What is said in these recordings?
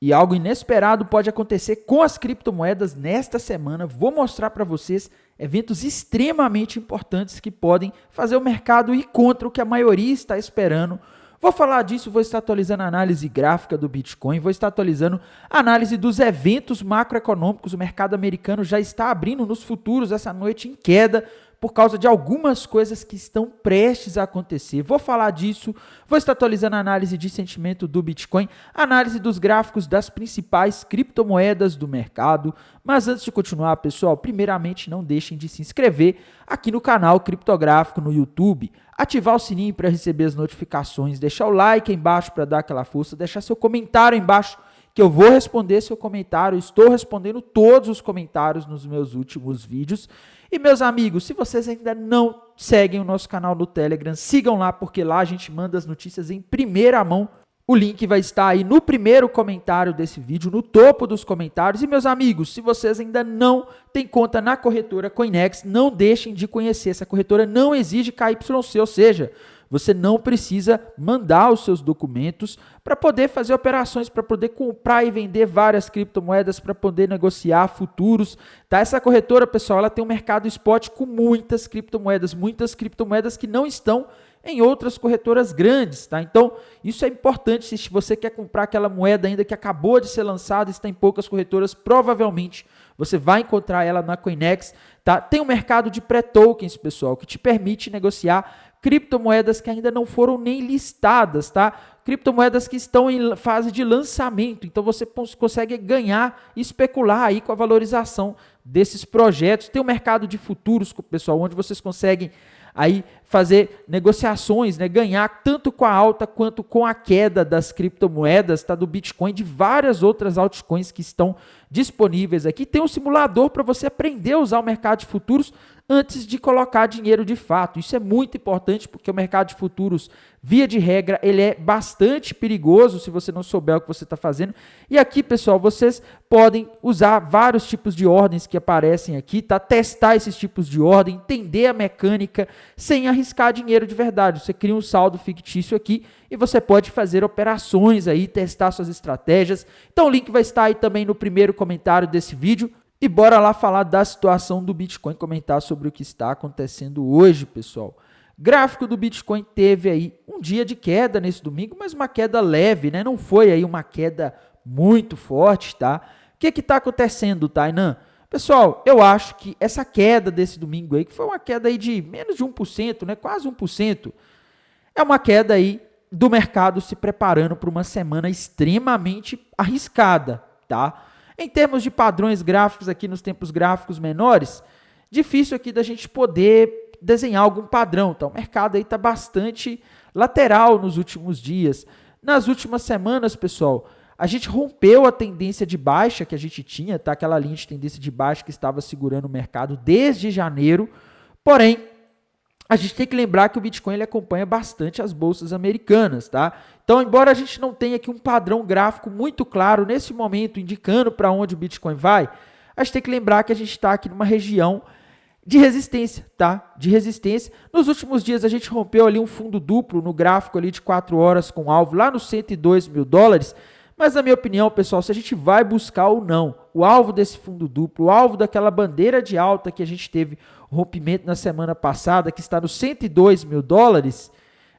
E algo inesperado pode acontecer com as criptomoedas nesta semana. Vou mostrar para vocês eventos extremamente importantes que podem fazer o mercado ir contra o que a maioria está esperando. Vou falar disso, vou estar atualizando a análise gráfica do Bitcoin, vou estar atualizando a análise dos eventos macroeconômicos. O mercado americano já está abrindo nos futuros essa noite em queda por causa de algumas coisas que estão prestes a acontecer. Vou falar disso, vou estar atualizando a análise de sentimento do Bitcoin, análise dos gráficos das principais criptomoedas do mercado. Mas antes de continuar, pessoal, primeiramente não deixem de se inscrever aqui no canal Criptográfico no YouTube, ativar o sininho para receber as notificações, deixar o like aí embaixo para dar aquela força, deixar seu comentário aí embaixo que eu vou responder seu comentário. Estou respondendo todos os comentários nos meus últimos vídeos. E meus amigos, se vocês ainda não seguem o nosso canal no Telegram, sigam lá, porque lá a gente manda as notícias em primeira mão. O link vai estar aí no primeiro comentário desse vídeo, no topo dos comentários. E meus amigos, se vocês ainda não têm conta na corretora Coinex, não deixem de conhecer. Essa corretora não exige KYC, ou seja, você não precisa mandar os seus documentos para poder fazer operações, para poder comprar e vender várias criptomoedas, para poder negociar futuros. Tá? Essa corretora, pessoal, ela tem um mercado spot com muitas criptomoedas que não estão em outras corretoras grandes. Tá? Então, isso é importante. Se você quer comprar aquela moeda ainda que acabou de ser lançada, está em poucas corretoras, provavelmente você vai encontrar ela na Coinex. Tá? Tem um mercado de pré-tokens, pessoal, que te permite negociar criptomoedas que ainda não foram nem listadas, tá? Criptomoedas que estão em fase de lançamento. Então você consegue ganhar e especular aí com a valorização desses projetos. Tem um mercado de futuros, pessoal, onde vocês conseguem aí fazer negociações, né? Ganhar tanto com a alta quanto com a queda das criptomoedas, tá? Do Bitcoin, de várias outras altcoins que estão disponíveis aqui. Tem um simulador para você aprender a usar o mercado de futuros antes de colocar dinheiro de fato. Isso é muito importante, porque o mercado de futuros, via de regra, ele é bastante perigoso se você não souber o que você está fazendo. E aqui, pessoal, vocês podem usar vários tipos de ordens que aparecem aqui, tá? Testar esses tipos de ordem, entender a mecânica, sem arriscar dinheiro de verdade. Você cria um saldo fictício aqui e você pode fazer operações aí, testar suas estratégias. Então o link vai estar aí também no primeiro comentário desse vídeo. E bora lá falar da situação do Bitcoin, comentar sobre o que está acontecendo hoje, pessoal. Gráfico do Bitcoin teve aí um dia de queda nesse domingo, mas uma queda leve, né? Não foi aí uma queda muito forte, tá? O que está acontecendo, Tainan? Pessoal, eu acho que essa queda desse domingo aí, que foi uma queda aí de menos de 1%, né? Quase 1%, é uma queda aí do mercado se preparando para uma semana extremamente arriscada, tá? Em termos de padrões gráficos aqui nos tempos gráficos menores, difícil aqui da gente poder desenhar algum padrão. Tá? O mercado aí está bastante lateral nos últimos dias. Nas últimas semanas, pessoal, a gente rompeu a tendência de baixa que a gente tinha, tá? Aquela linha de tendência de baixa que estava segurando o mercado desde janeiro. Porém, a gente tem que lembrar que o Bitcoin ele acompanha bastante as bolsas americanas, tá? Então, embora a gente não tenha aqui um padrão gráfico muito claro nesse momento, indicando para onde o Bitcoin vai, a gente tem que lembrar que a gente está aqui numa região de resistência, tá? De resistência. Nos últimos dias a gente rompeu ali um fundo duplo no gráfico ali de 4 horas com alvo lá nos 102 mil dólares. Mas, na minha opinião, pessoal, se a gente vai buscar ou não o alvo desse fundo duplo, o alvo daquela bandeira de alta que a gente teve rompimento na semana passada, que está nos 102 mil dólares,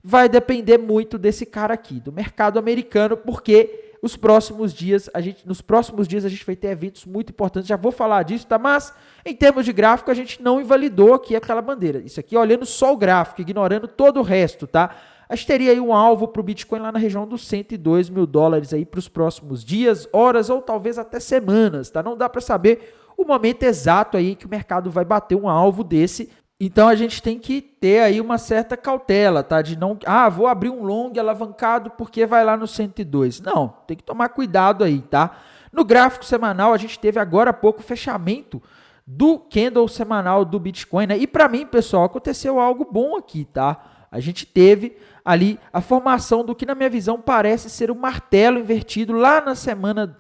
vai depender muito desse cara aqui, do mercado americano, porque nos próximos dias a gente vai ter eventos muito importantes, já vou falar disso, tá? Mas, em termos de gráfico, a gente não invalidou aqui aquela bandeira. Isso aqui olhando só o gráfico, ignorando todo o resto, tá? A gente teria aí um alvo para o Bitcoin lá na região dos 102 mil dólares aí para os próximos dias, horas ou talvez até semanas, tá? Não dá para saber o momento exato aí que o mercado vai bater um alvo desse. Então a gente tem que ter aí uma certa cautela, tá? De não, vou abrir um long alavancado porque vai lá no 102. Não, tem que tomar cuidado aí, tá? No gráfico semanal a gente teve agora há pouco o fechamento do candle semanal do Bitcoin, né? E para mim, pessoal, aconteceu algo bom aqui, tá? A gente teve ali a formação do que, na minha visão, parece ser um martelo invertido lá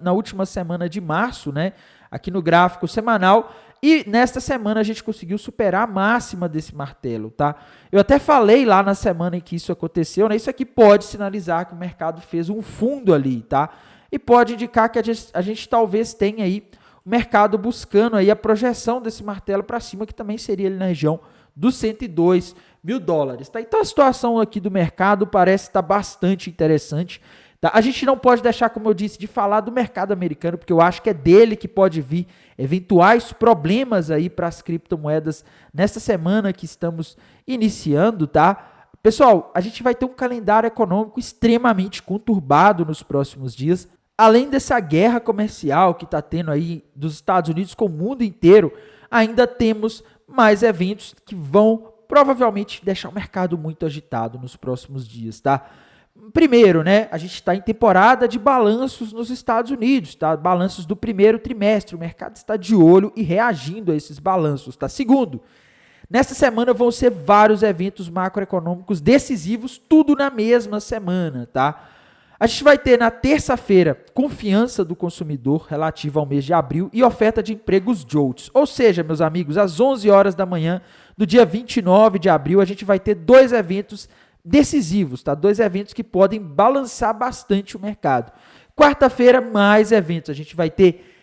na última semana de março, né? Aqui no gráfico semanal. E nesta semana a gente conseguiu superar a máxima desse martelo, tá? Eu até falei lá na semana em que isso aconteceu, né? Isso aqui pode sinalizar que o mercado fez um fundo ali, tá? e pode indicar que a gente talvez tenha aí o mercado buscando aí a projeção desse martelo para cima, que também seria ali na região dos 102 mil dólares. Tá? Então a situação aqui do mercado parece estar bastante interessante. Tá? A gente não pode deixar, como eu disse, de falar do mercado americano, porque eu acho que é dele que pode vir eventuais problemas aí para as criptomoedas nesta semana que estamos iniciando, tá? Pessoal, a gente vai ter um calendário econômico extremamente conturbado nos próximos dias. Além dessa guerra comercial que está tendo aí dos Estados Unidos com o mundo inteiro, ainda temos mais eventos que vão provavelmente deixar o mercado muito agitado nos próximos dias, tá? Primeiro, né, a gente está em temporada de balanços nos Estados Unidos, tá? Balanços do primeiro trimestre, o mercado está de olho e reagindo a esses balanços, tá? Segundo, nesta semana vão ser vários eventos macroeconômicos decisivos, tudo na mesma semana, tá? A gente vai ter na terça-feira confiança do consumidor relativa ao mês de abril e oferta de empregos JOLTS. Ou seja, meus amigos, às 11 horas da manhã do dia 29 de abril, a gente vai ter dois eventos decisivos, tá? Dois eventos que podem balançar bastante o mercado. Quarta-feira, mais eventos. A gente vai ter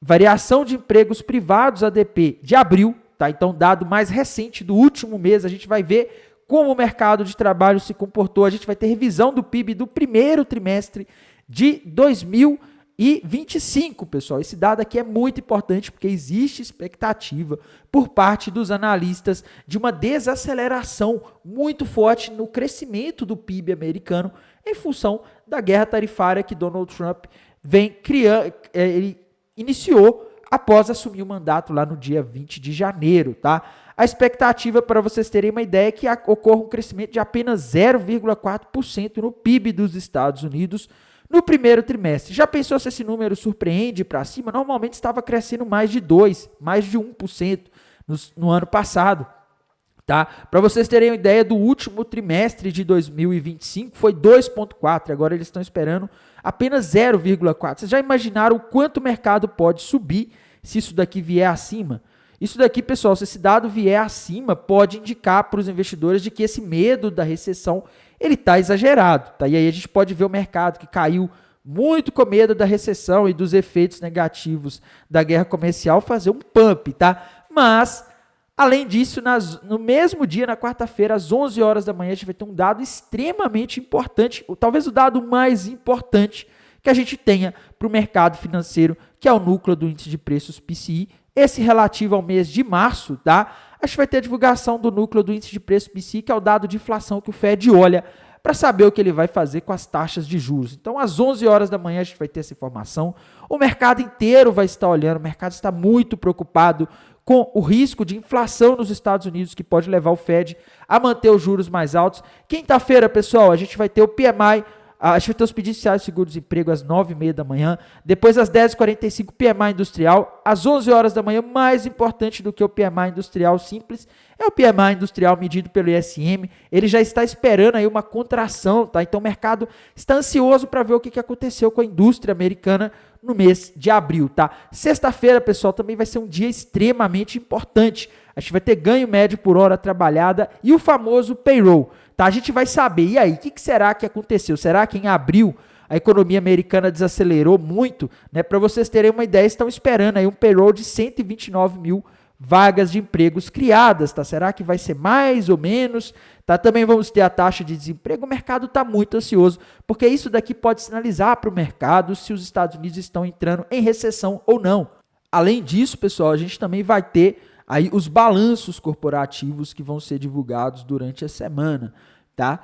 variação de empregos privados ADP de abril, tá? Então, dado mais recente do último mês, a gente vai ver como o mercado de trabalho se comportou. A gente vai ter revisão do PIB do primeiro trimestre de 2025, pessoal. Esse dado aqui é muito importante porque existe expectativa por parte dos analistas de uma desaceleração muito forte no crescimento do PIB americano em função da guerra tarifária que Donald Trump vem criando, ele iniciou após assumir o mandato lá no dia 20 de janeiro, tá? A expectativa, para vocês terem uma ideia, é que ocorra um crescimento de apenas 0,4% no PIB dos Estados Unidos no primeiro trimestre. Já pensou se esse número surpreende para cima? Normalmente estava crescendo mais de 2%, mais de 1% no ano passado. Tá? Para vocês terem uma ideia, do último trimestre de 2025 foi 2,4%, agora eles estão esperando apenas 0,4%. Vocês já imaginaram o quanto o mercado pode subir se isso daqui vier acima? Isso daqui, pessoal, se esse dado vier acima, pode indicar para os investidores de que esse medo da recessão ele está exagerado. Tá? E aí a gente pode ver o mercado que caiu muito com medo da recessão e dos efeitos negativos da guerra comercial fazer um pump. Tá? Mas, além disso, no mesmo dia, na quarta-feira, às 11 horas da manhã, a gente vai ter um dado extremamente importante, talvez o dado mais importante que a gente tenha para o mercado financeiro, que é o núcleo do índice de preços PCI, esse relativo ao mês de março, tá? A gente vai ter a divulgação do núcleo do índice de preço PCI, que é o dado de inflação que o Fed olha para saber o que ele vai fazer com as taxas de juros. Então, às 11 horas da manhã, a gente vai ter essa informação. O mercado inteiro vai estar olhando, o mercado está muito preocupado com o risco de inflação nos Estados Unidos, que pode levar o Fed a manter os juros mais altos. Quinta-feira, pessoal, a gente vai ter o PMI, a gente vai ter os pedidos iniciais de seguro-desemprego às 9h30 da manhã, depois às 10h45 PMI industrial, às 11 horas da manhã, mais importante do que o PMI industrial simples, é o PMI industrial medido pelo ISM, ele já está esperando aí uma contração, tá? Então o mercado está ansioso para ver o que aconteceu com a indústria americana no mês de abril, tá? Sexta-feira, pessoal, também vai ser um dia extremamente importante. A gente vai ter ganho médio por hora trabalhada e o famoso payroll. Tá, a gente vai saber, e aí, o que será que aconteceu? Será que em abril a economia americana desacelerou muito? Né? Para vocês terem uma ideia, estão esperando aí um payroll de 129 mil vagas de empregos criadas, tá? Será que vai ser mais ou menos? Tá? Também vamos ter a taxa de desemprego. O mercado está muito ansioso, porque isso daqui pode sinalizar para o mercado se os Estados Unidos estão entrando em recessão ou não. Além disso, pessoal, a gente também vai ter aí os balanços corporativos que vão ser divulgados durante a semana, tá?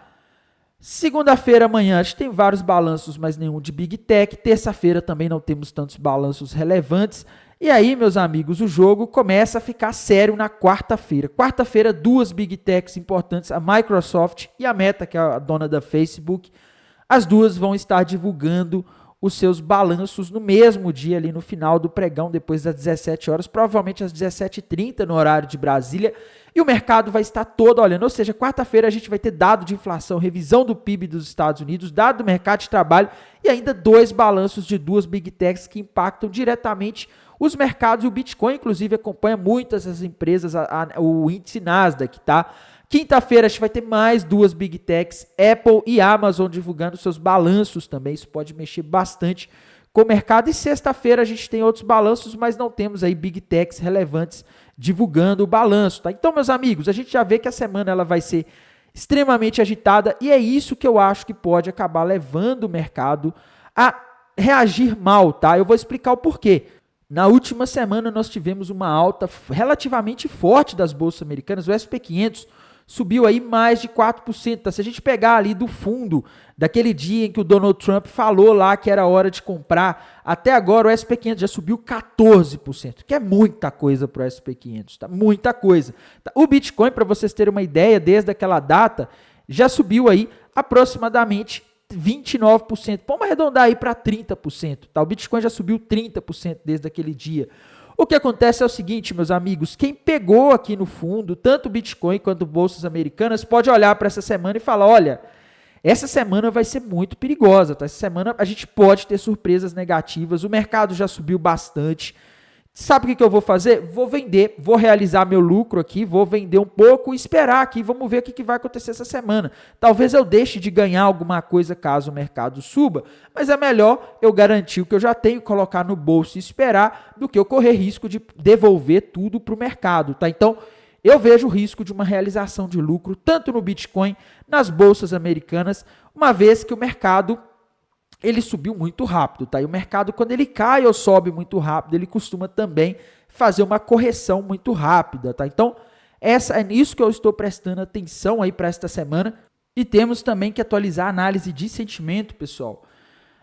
Segunda-feira, amanhã, a gente tem vários balanços, mas nenhum de Big Tech. Terça-feira também não temos tantos balanços relevantes. E aí, meus amigos, o jogo começa a ficar sério na quarta-feira. Quarta-feira, duas Big Techs importantes, a Microsoft e a Meta, que é a dona da Facebook. As duas vão estar divulgando os seus balanços no mesmo dia, ali no final do pregão, depois das 17 horas, provavelmente às 17h30 no horário de Brasília, e o mercado vai estar todo olhando, ou seja, quarta-feira a gente vai ter dado de inflação, revisão do PIB dos Estados Unidos, dado do mercado de trabalho e ainda dois balanços de duas Big Techs que impactam diretamente os mercados, e o Bitcoin, inclusive, acompanha muitas das empresas, o índice Nasdaq, tá? Quinta-feira a gente vai ter mais duas Big Techs, Apple e Amazon, divulgando seus balanços também. Isso pode mexer bastante com o mercado. E sexta-feira a gente tem outros balanços, mas não temos aí Big Techs relevantes divulgando o balanço, tá? Então, meus amigos, a gente já vê que a semana ela vai ser extremamente agitada e é isso que eu acho que pode acabar levando o mercado a reagir mal, tá? Eu vou explicar o porquê. Na última semana nós tivemos uma alta relativamente forte das bolsas americanas, o SP500 subiu aí mais de 4%. Tá? Se a gente pegar ali do fundo, daquele dia em que o Donald Trump falou lá que era hora de comprar, até agora o SP500 já subiu 14%, que é muita coisa para o SP500, tá? Muita coisa. Tá? O Bitcoin, para vocês terem uma ideia, desde aquela data, já subiu aí aproximadamente 29%. Vamos arredondar aí para 30%. Tá? O Bitcoin já subiu 30% desde aquele dia. O que acontece é o seguinte, meus amigos, quem pegou aqui no fundo, tanto o Bitcoin quanto bolsas americanas, pode olhar para essa semana e falar, olha, essa semana vai ser muito perigosa, tá? Essa semana a gente pode ter surpresas negativas, o mercado já subiu bastante. Sabe o que eu vou fazer? Vou vender, vou realizar meu lucro aqui, vou vender um pouco e esperar aqui, vamos ver o que vai acontecer essa semana. Talvez eu deixe de ganhar alguma coisa caso o mercado suba, mas é melhor eu garantir o que eu já tenho, colocar no bolso e esperar, do que eu correr risco de devolver tudo para o mercado, tá? Então, eu vejo o risco de uma realização de lucro, tanto no Bitcoin, nas bolsas americanas, uma vez que o mercado ele subiu muito rápido, tá? E o mercado, quando ele cai ou sobe muito rápido, ele costuma também fazer uma correção muito rápida, tá? Então, é nisso que eu estou prestando atenção aí para esta semana. E temos também que atualizar a análise de sentimento, pessoal.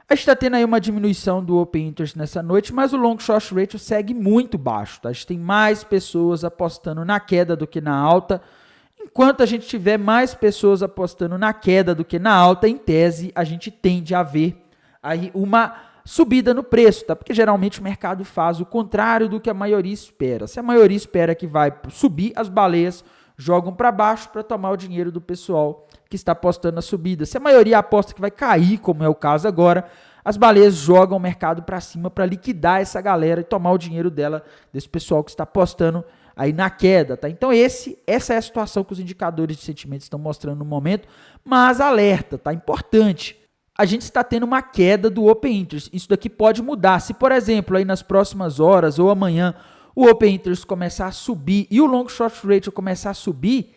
A gente está tendo aí uma diminuição do Open Interest nessa noite, mas o Long Short Ratio segue muito baixo, tá? A gente tem mais pessoas apostando na queda do que na alta. Enquanto a gente tiver mais pessoas apostando na queda do que na alta, em tese, a gente tende a ver aí uma subida no preço, tá? Porque geralmente o mercado faz o contrário do que a maioria espera. Se a maioria espera que vai subir, as baleias jogam para baixo para tomar o dinheiro do pessoal que está apostando na subida. Se a maioria aposta que vai cair, como é o caso agora, as baleias jogam o mercado para cima para liquidar essa galera e tomar o dinheiro desse pessoal que está apostando aí na queda, tá? Então essa é a situação que os indicadores de sentimento estão mostrando no momento, mas alerta, tá? Importante. A gente está tendo uma queda do Open Interest. Isso daqui pode mudar. Se, por exemplo, aí nas próximas horas ou amanhã o Open Interest começar a subir e o Long Short Ratio começar a subir,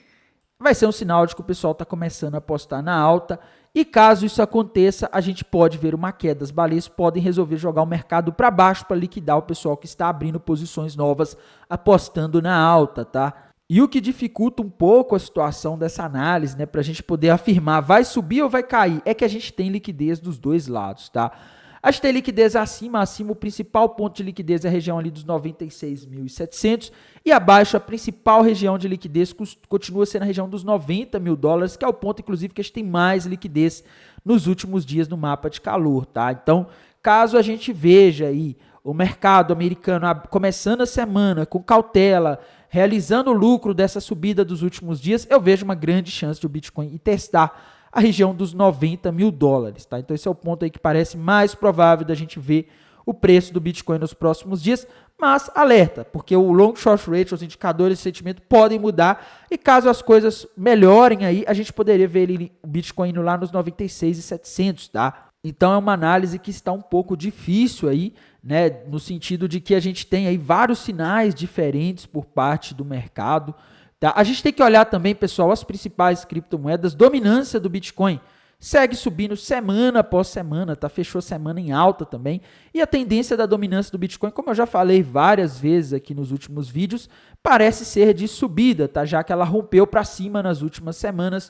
vai ser um sinal de que o pessoal está começando a apostar na alta. E caso isso aconteça, a gente pode ver uma queda. As baleias podem resolver jogar o mercado para baixo para liquidar o pessoal que está abrindo posições novas apostando na alta, tá? E o que dificulta um pouco a situação dessa análise, né, para a gente poder afirmar vai subir ou vai cair, é que a gente tem liquidez dos dois lados, tá? A gente tem liquidez acima o principal ponto de liquidez é a região ali dos 96.700 e abaixo a principal região de liquidez continua sendo a região dos 90 mil dólares, que é o ponto, inclusive, que a gente tem mais liquidez nos últimos dias no mapa de calor, tá? Então, caso a gente veja aí o mercado americano começando a semana com cautela, realizando o lucro dessa subida dos últimos dias, eu vejo uma grande chance de o Bitcoin testar a região dos 90 mil dólares, tá? Então esse é o ponto aí que parece mais provável da gente ver o preço do Bitcoin nos próximos dias, mas alerta, porque o Long Short Ratio, os indicadores de sentimento podem mudar e caso as coisas melhorem aí, a gente poderia ver o Bitcoin indo lá nos 96.700, tá? Então é uma análise que está um pouco difícil aí, né, no sentido de que a gente tem aí vários sinais diferentes por parte do mercado, tá? A gente tem que olhar também, pessoal, as principais criptomoedas, dominância do Bitcoin segue subindo semana após semana, tá? Fechou semana em alta também, e a tendência da dominância do Bitcoin, como eu já falei várias vezes aqui nos últimos vídeos, parece ser de subida, tá? Já que ela rompeu para cima nas últimas semanas,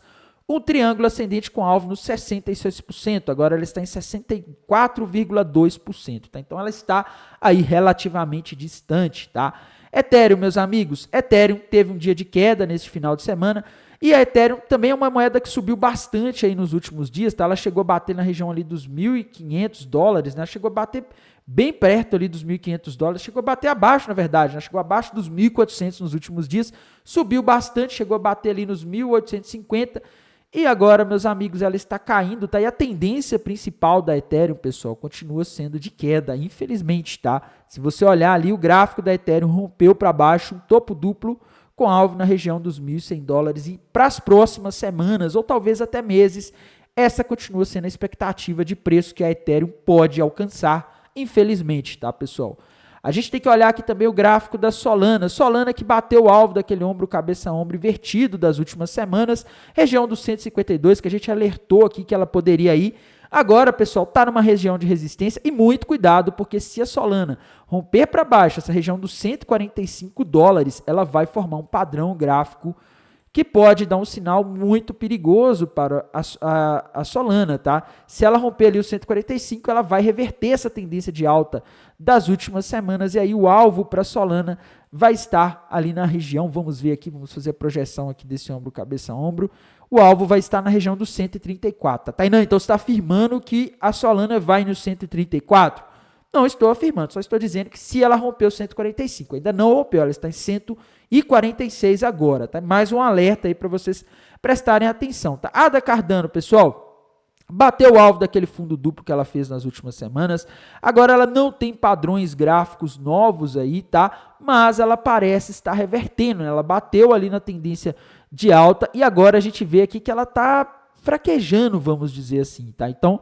um triângulo ascendente com alvo nos 66%, agora ela está em 64,2%, tá? Então ela está aí relativamente distante, tá? Ethereum, meus amigos, Ethereum teve um dia de queda nesse final de semana, e a Ethereum também é uma moeda que subiu bastante aí nos últimos dias, tá? Ela chegou a bater na região ali dos 1.500 dólares, né? Chegou a bater bem perto ali dos 1.500 dólares, chegou a bater abaixo, na verdade, né? Chegou abaixo dos 1.400 nos últimos dias, subiu bastante, chegou a bater ali nos 1.850. E agora, meus amigos, ela está caindo, tá? E a tendência principal da Ethereum, pessoal, continua sendo de queda, infelizmente, tá? Se você olhar ali, o gráfico da Ethereum rompeu para baixo, um topo duplo com alvo na região dos $1.100 e para as próximas semanas ou talvez até meses, essa continua sendo a expectativa de preço que a Ethereum pode alcançar, infelizmente, tá, pessoal? A gente tem que olhar aqui também o gráfico da Solana. Solana que bateu o alvo daquele ombro, cabeça, ombro invertido das últimas semanas, região dos 152, que a gente alertou aqui que ela poderia ir. Agora, pessoal, está numa região de resistência e muito cuidado, porque se a Solana romper para baixo essa região dos $145, ela vai formar um padrão gráfico que pode dar um sinal muito perigoso para a Solana, tá? Se ela romper ali o 145, ela vai reverter essa tendência de alta das últimas semanas e aí o alvo para a Solana vai estar ali na região, vamos ver aqui, vamos fazer a projeção aqui desse ombro, cabeça, ombro, o alvo vai estar na região dos 134, tá? Então você está afirmando que a Solana vai no 134? Não estou afirmando, só estou dizendo que se ela romper o 145, ainda não rompeu, ela está em 146 agora, tá? Mais um alerta aí para vocês prestarem atenção, tá? A da Cardano, pessoal, bateu o alvo daquele fundo duplo que ela fez nas últimas semanas. Agora ela não tem padrões gráficos novos aí, tá? Mas ela parece estar revertendo, né? Ela bateu ali na tendência de alta e agora a gente vê aqui que ela está fraquejando, vamos dizer assim, tá? Então,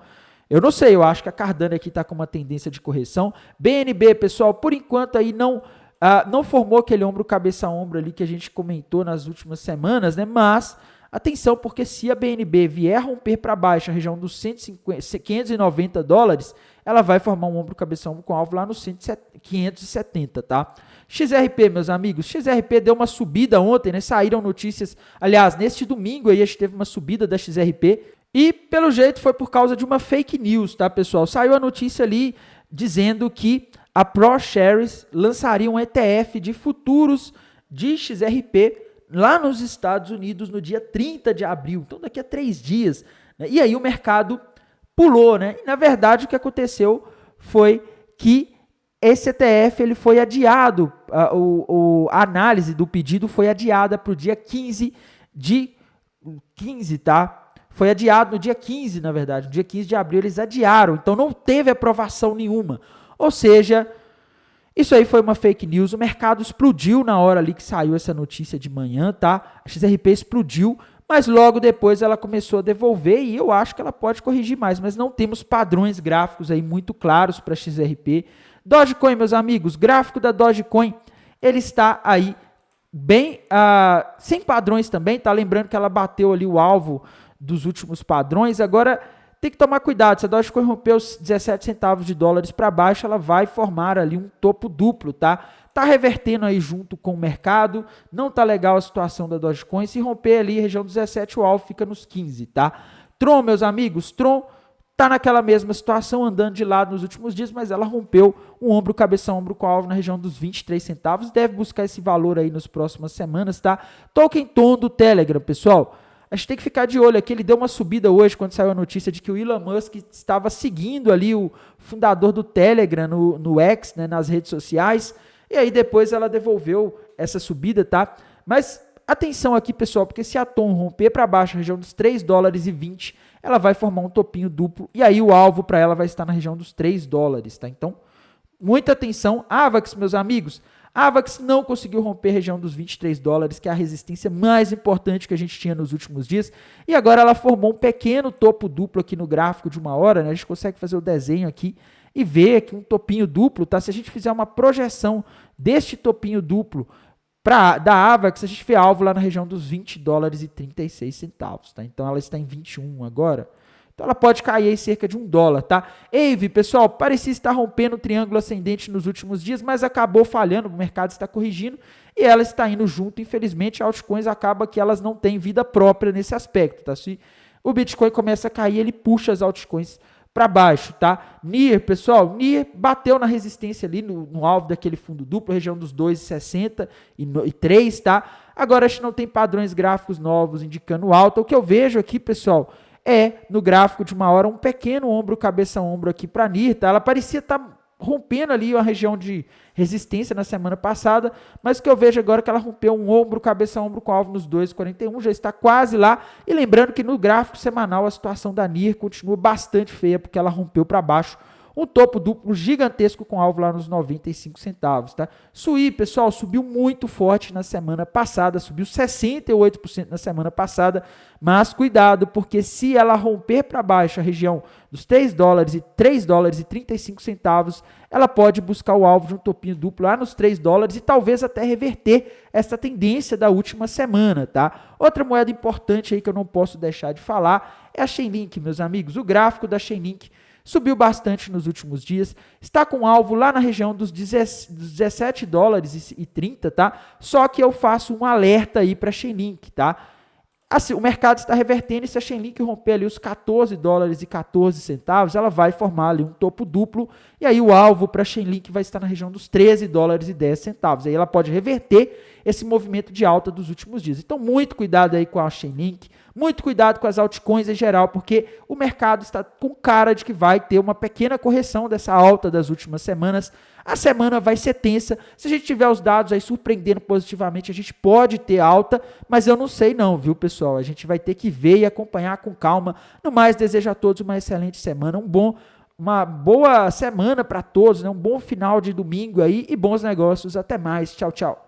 eu não sei, eu acho que a Cardano aqui está com uma tendência de correção. BNB, pessoal, por enquanto aí não formou aquele ombro, cabeça, ombro ali que a gente comentou nas últimas semanas, né? Mas atenção, porque se a BNB vier romper para baixo a região dos $590, ela vai formar um ombro, cabeça, ombro com alvo lá nos 570, tá? XRP, meus amigos, XRP deu uma subida ontem, né? Saíram notícias, aliás, neste domingo aí a gente teve uma subida da XRP e pelo jeito foi por causa de uma fake news, tá, pessoal? Saiu a notícia ali dizendo que a ProShares lançaria um ETF de futuros de XRP lá nos Estados Unidos no dia 30 de abril, então daqui a 3 dias. Né? E aí o mercado pulou, né? E na verdade o que aconteceu foi que esse ETF ele foi adiado, a análise do pedido foi adiada para o dia 15, tá? Foi adiado no dia 15, na verdade, no dia 15 de abril eles adiaram, então não teve aprovação nenhuma. Ou seja, isso aí foi uma fake news, o mercado explodiu na hora ali que saiu essa notícia de manhã, tá? A XRP explodiu, mas logo depois ela começou a devolver e eu acho que ela pode corrigir mais, mas não temos padrões gráficos aí muito claros para XRP. Dogecoin, meus amigos, gráfico da Dogecoin, ele está aí bem, sem padrões também, tá? Lembrando que ela bateu ali o alvo dos últimos padrões, agora tem que tomar cuidado, se a Dogecoin romper os 17 centavos de dólares para baixo, ela vai formar ali um topo duplo, tá? Tá revertendo aí junto com o mercado, não tá legal a situação da Dogecoin, se romper ali região 17, o alvo fica nos 15, tá? Tron, meus amigos, Tron tá naquela mesma situação, andando de lado nos últimos dias, mas ela rompeu um ombro, cabeça, ombro com alvo na região dos 23 centavos, deve buscar esse valor aí nas próximas semanas, tá? Token Ton do Telegram, pessoal, a gente tem que ficar de olho aqui, ele deu uma subida hoje quando saiu a notícia de que o Elon Musk estava seguindo ali o fundador do Telegram no X, né, nas redes sociais, e aí depois ela devolveu essa subida, tá? Mas atenção aqui, pessoal, porque se a Ton romper para baixo a região dos $3,20, ela vai formar um topinho duplo, e aí o alvo para ela vai estar na região dos $3, tá? Então, muita atenção. AVAX, meus amigos, AVAX não conseguiu romper a região dos $23, que é a resistência mais importante que a gente tinha nos últimos dias, e agora ela formou um pequeno topo duplo aqui no gráfico de 1 hora, né? A gente consegue fazer o desenho aqui e ver aqui um topinho duplo, tá? Se a gente fizer uma projeção deste topinho duplo da AVAX, a gente vê alvo lá na região dos $20,36, tá? Então ela está em 21 agora. Então ela pode cair aí cerca de $1, tá? AVE, pessoal, parecia estar rompendo o triângulo ascendente nos últimos dias, mas acabou falhando, o mercado está corrigindo e ela está indo junto. Infelizmente, altcoins acaba que elas não têm vida própria nesse aspecto, tá? Se o Bitcoin começa a cair, ele puxa as altcoins para baixo, tá? NIR, pessoal, NIR bateu na resistência ali no alvo daquele fundo duplo, região dos 2,60 e 3, tá? Agora a gente não tem padrões gráficos novos indicando alta. O que eu vejo aqui, pessoal, no gráfico de 1 hora, um pequeno ombro, cabeça, ombro aqui para a NIR, tá? Ela parecia estar rompendo ali a região de resistência na semana passada, mas o que eu vejo agora é que ela rompeu um ombro, cabeça, ombro com alvo nos 2,41, já está quase lá, e lembrando que no gráfico semanal a situação da NIR continua bastante feia, porque ela rompeu para baixo um topo duplo gigantesco com alvo lá nos 95 centavos, tá? SUI, pessoal, subiu muito forte na semana passada, subiu 68% na semana passada, mas cuidado, porque se ela romper para baixo a região dos 3 dólares e 3 dólares e 35 centavos, ela pode buscar o alvo de um topinho duplo lá nos 3 dólares e talvez até reverter essa tendência da última semana, tá? Outra moeda importante aí que eu não posso deixar de falar é a Chainlink, meus amigos. O gráfico da Chainlink subiu bastante nos últimos dias, está com alvo lá na região dos 17 dólares e 30, tá? Só que eu faço um alerta aí para a Chainlink, tá? Assim, o mercado está revertendo e se a Chainlink romper ali os 14 dólares e 14 centavos, ela vai formar ali um topo duplo e aí o alvo para a Chainlink vai estar na região dos 13 dólares e 10 centavos. Aí ela pode reverter esse movimento de alta dos últimos dias. Então, muito cuidado aí com a Chainlink, muito cuidado com as altcoins em geral, porque o mercado está com cara de que vai ter uma pequena correção dessa alta das últimas semanas. A semana vai ser tensa. Se a gente tiver os dados aí surpreendendo positivamente, a gente pode ter alta, mas eu não sei não, viu, pessoal? A gente vai ter que ver e acompanhar com calma. No mais, desejo a todos uma excelente semana, uma boa semana para todos, né? Um bom final de domingo aí e bons negócios. Até mais. Tchau, tchau.